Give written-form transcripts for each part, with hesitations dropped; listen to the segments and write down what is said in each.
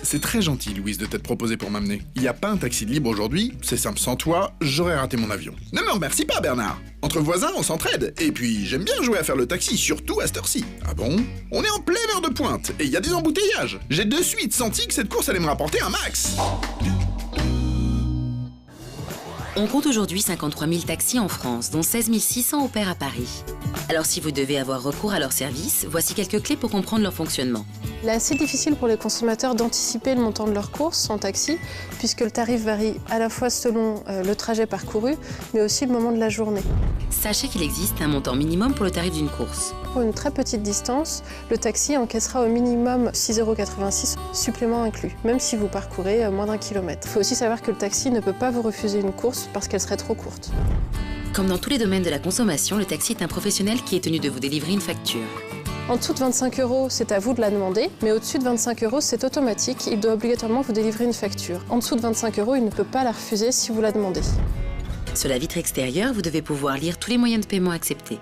C'est très gentil, Louise, de t'être proposé pour m'amener. Il n'y a pas un taxi de libre aujourd'hui, c'est simple, sans toi, j'aurais raté mon avion. Ne me remercie pas, Bernard. Entre voisins, on s'entraide. Et puis, j'aime bien jouer à faire le taxi, surtout à cette heure-ci. Ah bon? On est en pleine heure de pointe, et il y a des embouteillages. J'ai de suite senti que cette course allait me rapporter un max. On compte aujourd'hui 53 000 taxis en France, dont 16 600 opèrent à Paris. Alors si vous devez avoir recours à leur service, voici quelques clés pour comprendre leur fonctionnement. Il est assez difficile pour les consommateurs d'anticiper le montant de leur course en taxi, puisque le tarif varie à la fois selon le trajet parcouru, mais aussi le moment de la journée. Sachez qu'il existe un montant minimum pour le tarif d'une course. Pour une très petite distance, le taxi encaissera au minimum 6,86 € supplément inclus, même si vous parcourez moins d'1 kilomètre. Il faut aussi savoir que le taxi ne peut pas vous refuser une course parce qu'elle serait trop courte. Comme dans tous les domaines de la consommation, le taxi est un professionnel qui est tenu de vous délivrer une facture. En dessous de 25 €, c'est à vous de la demander, mais au-dessus de 25 €, c'est automatique, il doit obligatoirement vous délivrer une facture. En dessous de 25 €, il ne peut pas la refuser si vous la demandez. Sur la vitre extérieure, vous devez pouvoir lire tous les moyens de paiement acceptés.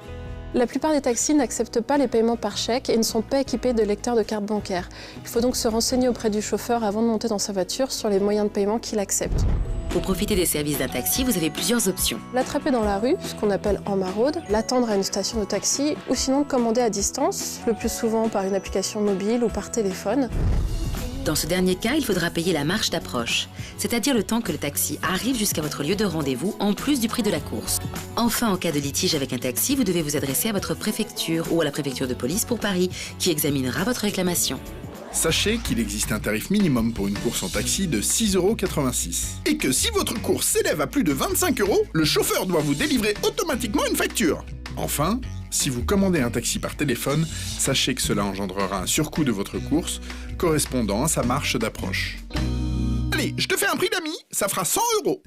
La plupart des taxis n'acceptent pas les paiements par chèque et ne sont pas équipés de lecteurs de carte bancaire. Il faut donc se renseigner auprès du chauffeur avant de monter dans sa voiture sur les moyens de paiement qu'il accepte. Pour profiter des services d'un taxi, vous avez plusieurs options. L'attraper dans la rue, ce qu'on appelle en maraude, l'attendre à une station de taxi ou sinon le commander à distance, le plus souvent par une application mobile ou par téléphone. Dans ce dernier cas, il faudra payer la marche d'approche, c'est-à-dire le temps que le taxi arrive jusqu'à votre lieu de rendez-vous, en plus du prix de la course. Enfin, en cas de litige avec un taxi, vous devez vous adresser à votre préfecture ou à la préfecture de police pour Paris, qui examinera votre réclamation. Sachez qu'il existe un tarif minimum pour une course en taxi de 6,86 €. Et que si votre course s'élève à plus de 25 €, le chauffeur doit vous délivrer automatiquement une facture. Enfin, si vous commandez un taxi par téléphone, sachez que cela engendrera un surcoût de votre course correspondant à sa marche d'approche. Allez, je te fais un prix d'amis, ça fera 100 €.